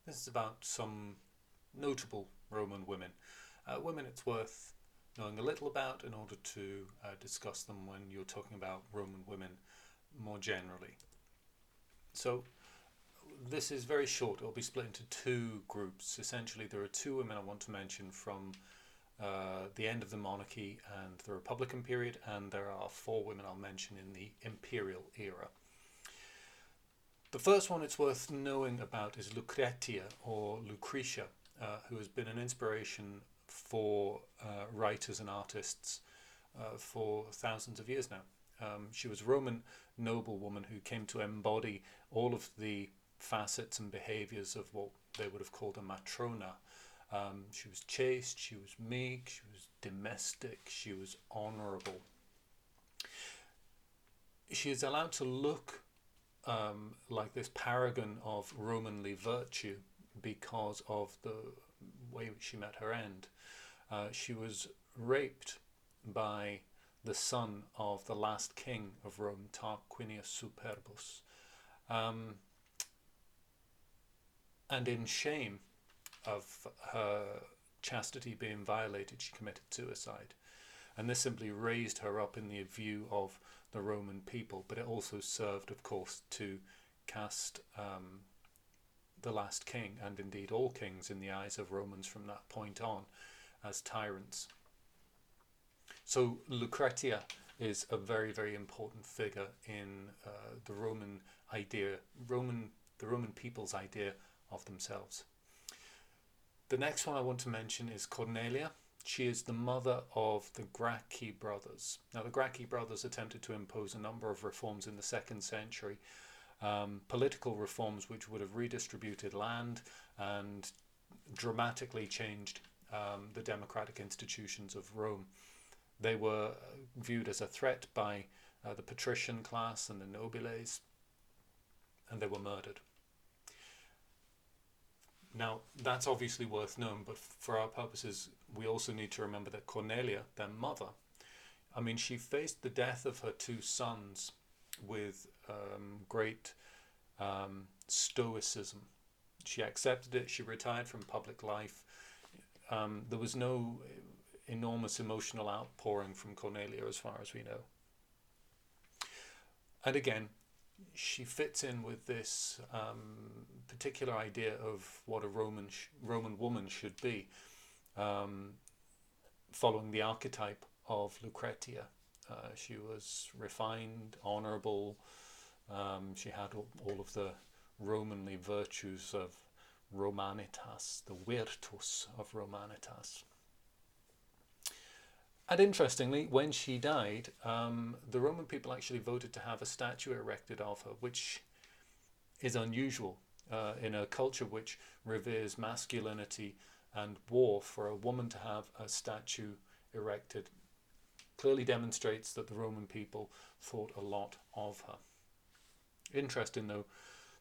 This is about some notable Roman women. Women it's worth knowing a little about in order to discuss them when you're talking about Roman women more generally. So, this is very short. It'll be split into two groups. Essentially, there are two women I want to mention from the end of the monarchy and the Republican period, and there are four women I'll mention in the Imperial era. The first one it's worth knowing about is Lucretia or Lucretia, who has been an inspiration for writers and artists for thousands of years now. She was a Roman noblewoman who came to embody all of the facets and behaviors of what they would have called a matrona. She was chaste, she was meek, she was domestic, she was honourable. She is allowed to look like this paragon of Romanly virtue because of the way she met her end. She was raped by the son of the last king of Rome, Tarquinius Superbus. Um, and in shame of her chastity being violated, she committed suicide. And this simply raised her up in the view of the Roman people, but it also served, of course, to cast the last king, and indeed all kings, in the eyes of Romans from that point on as tyrants. So Lucretia is a very, very important figure in the Roman idea, the Roman people's idea of themselves. The next one I want to mention is Cornelia. She is the mother of the Gracchi brothers. Now, the Gracchi brothers attempted to impose a number of reforms in the 2nd century, political reforms which would have redistributed land and dramatically changed the democratic institutions of Rome. They were viewed as a threat by the patrician class and the nobiles, and they were murdered. Now, that's obviously worth knowing, but for our purposes, we also need to remember that Cornelia, their mother, I mean, she faced the death of her two sons with great stoicism. She accepted it, she retired from public life. There was no enormous emotional outpouring from Cornelia as far as we know. And again, she fits in with this particular idea of what a Roman woman should be, following the archetype of Lucretia. She was refined, honourable. She had all of the Romanly virtues of Romanitas, the virtus of Romanitas. And interestingly, when she died, the Roman people actually voted to have a statue erected of her, which is unusual in a culture which reveres masculinity and war. For a woman to have a statue erected clearly demonstrates that the Roman people thought a lot of her. Interesting, though,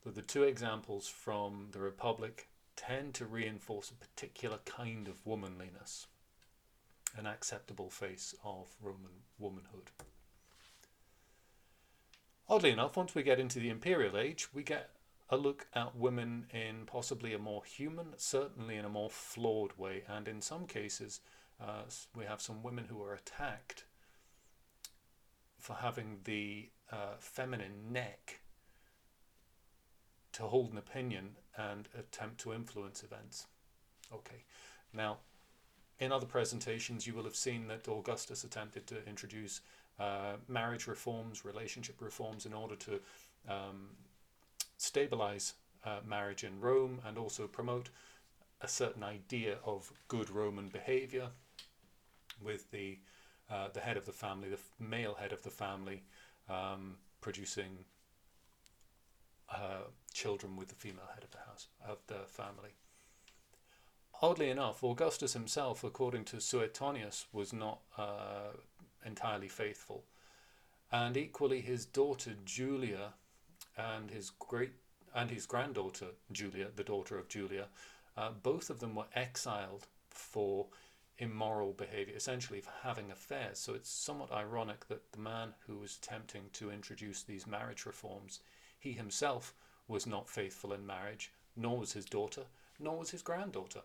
that the two examples from the Republic tend to reinforce a particular kind of womanliness, an acceptable face of Roman womanhood. Oddly enough, once we get into the Imperial Age, we get a look at women in possibly a more human, certainly in a more flawed way, and in some cases we have some women who are attacked for having the feminine neck to hold an opinion and attempt to influence events. Okay, now in other presentations you will have seen that Augustus attempted to introduce marriage reforms, relationship reforms in order to stabilize marriage in Rome and also promote a certain idea of good Roman behavior with the head of the family, the male head of the family, producing children with the female head of the house, of the family. Oddly enough, Augustus himself, according to Suetonius, was not entirely faithful, and equally his daughter Julia and his granddaughter Julia, the daughter of Julia, both of them were exiled for immoral behavior, essentially for having affairs. So it's somewhat ironic that the man who was attempting to introduce these marriage reforms, he himself was not faithful in marriage, nor was his daughter, nor was his granddaughter.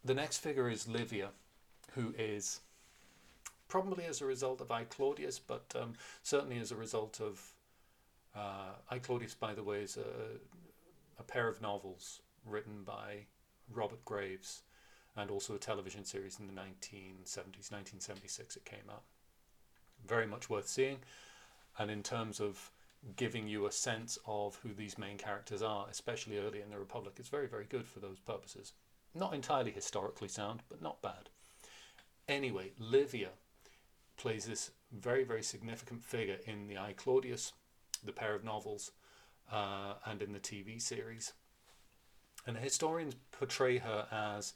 The next figure is Livia, who is probably as a result of I, Claudius, but certainly as a result of I, Claudius, by the way, is a pair of novels written by Robert Graves, and also a television series in the 1970s, 1976 it came out. Very much worth seeing, and in terms of giving you a sense of who these main characters are, especially early in the Republic, it's very, very good for those purposes. Not entirely historically sound, but not bad. Anyway, Livia plays this very, very significant figure in the I, Claudius, the pair of novels, and in the TV series. And historians portray her as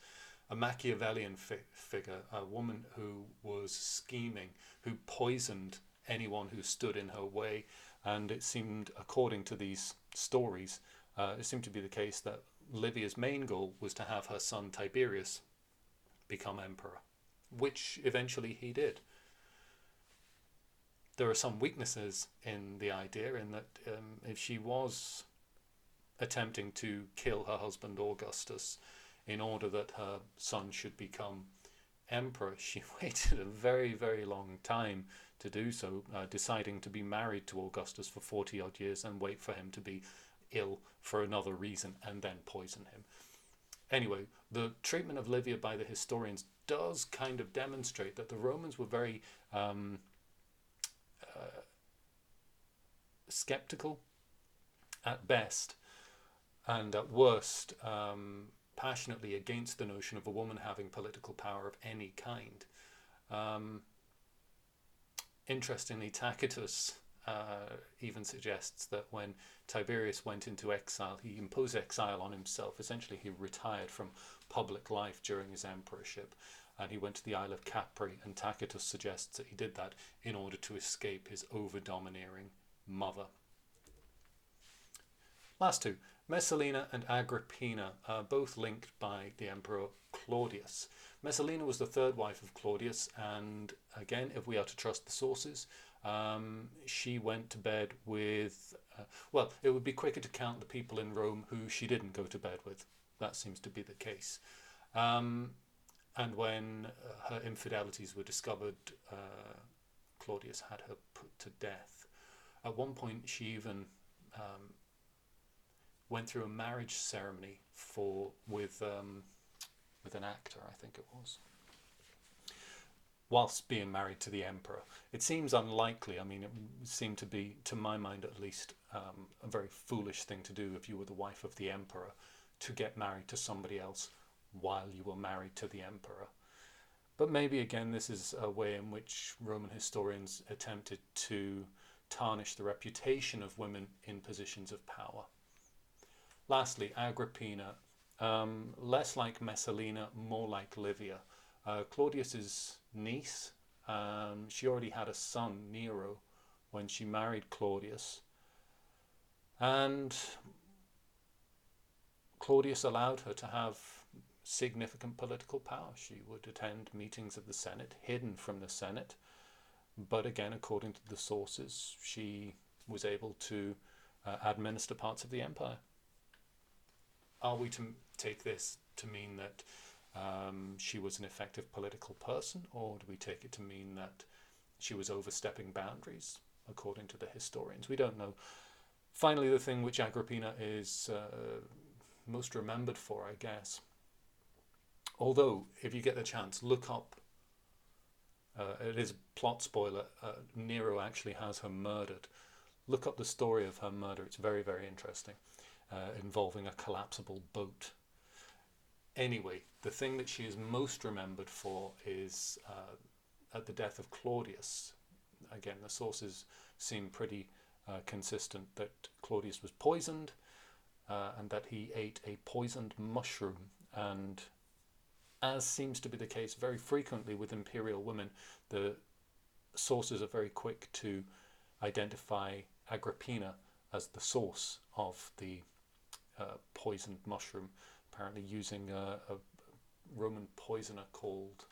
a Machiavellian figure, a woman who was scheming, who poisoned anyone who stood in her way. And it seemed, according to these stories, it seemed to be the case that Livia's main goal was to have her son Tiberius become emperor, which eventually he did. There are some weaknesses in the idea, in that if she was attempting to kill her husband Augustus in order that her son should become emperor, she waited a very, very long time to do so, deciding to be married to Augustus for 40 odd years and wait for him to be ill for another reason and then poison him. Anyway, the treatment of Livia by the historians does kind of demonstrate that the Romans were very skeptical at best, and at worst passionately against the notion of a woman having political power of any kind. Interestingly, Tacitus even suggests that when Tiberius went into exile, he imposed exile on himself. Essentially, he retired from public life during his emperorship, and he went to the Isle of Capri, and Tacitus suggests that he did that in order to escape his over-domineering mother. Last two, Messalina and Agrippina, are both linked by the Emperor Claudius. Messalina was the third wife of Claudius, and again, if we are to trust the sources, she went to bed with, well, it would be quicker to count the people in Rome who she didn't go to bed with. That seems to be the case. And when her infidelities were discovered, Claudius had her put to death. At one point, she even went through a marriage ceremony with an actor, I think it was, whilst being married to the emperor. It seems unlikely. I mean, it seemed to be, to my mind at least, a very foolish thing to do if you were the wife of the emperor, to get married to somebody else while you were married to the emperor. But maybe again, this is a way in which Roman historians attempted to tarnish the reputation of women in positions of power. Lastly, Agrippina, less like Messalina, more like Livia. Claudius's niece. She already had a son, Nero, when she married Claudius. And Claudius allowed her to have significant political power. She would attend meetings of the Senate, hidden from the Senate. But again, according to the sources, she was able to administer parts of the empire. Are we to take this to mean that she was an effective political person, or do we take it to mean that she was overstepping boundaries, according to the historians? We don't know. Finally, the thing which Agrippina is most remembered for, I guess, although if you get the chance, look up, it is a plot spoiler, Nero actually has her murdered. Look up the story of her murder. It's very, very interesting, involving a collapsible boat. Anyway, the thing that she is most remembered for is at the death of Claudius. Again, the sources seem pretty consistent that Claudius was poisoned and that he ate a poisoned mushroom. And as seems to be the case very frequently with imperial women, the sources are very quick to identify Agrippina as the source of the poisoned mushroom, apparently using a Roman poisoner called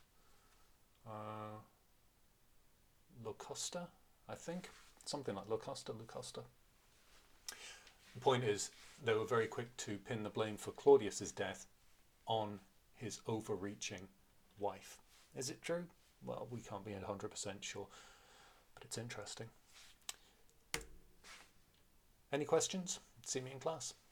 Locusta, I think. Something like Locusta, Locusta. The point is, they were very quick to pin the blame for Claudius's death on his overreaching wife. Is it true? Well, we can't be 100% sure, but it's interesting. Any questions? See me in class.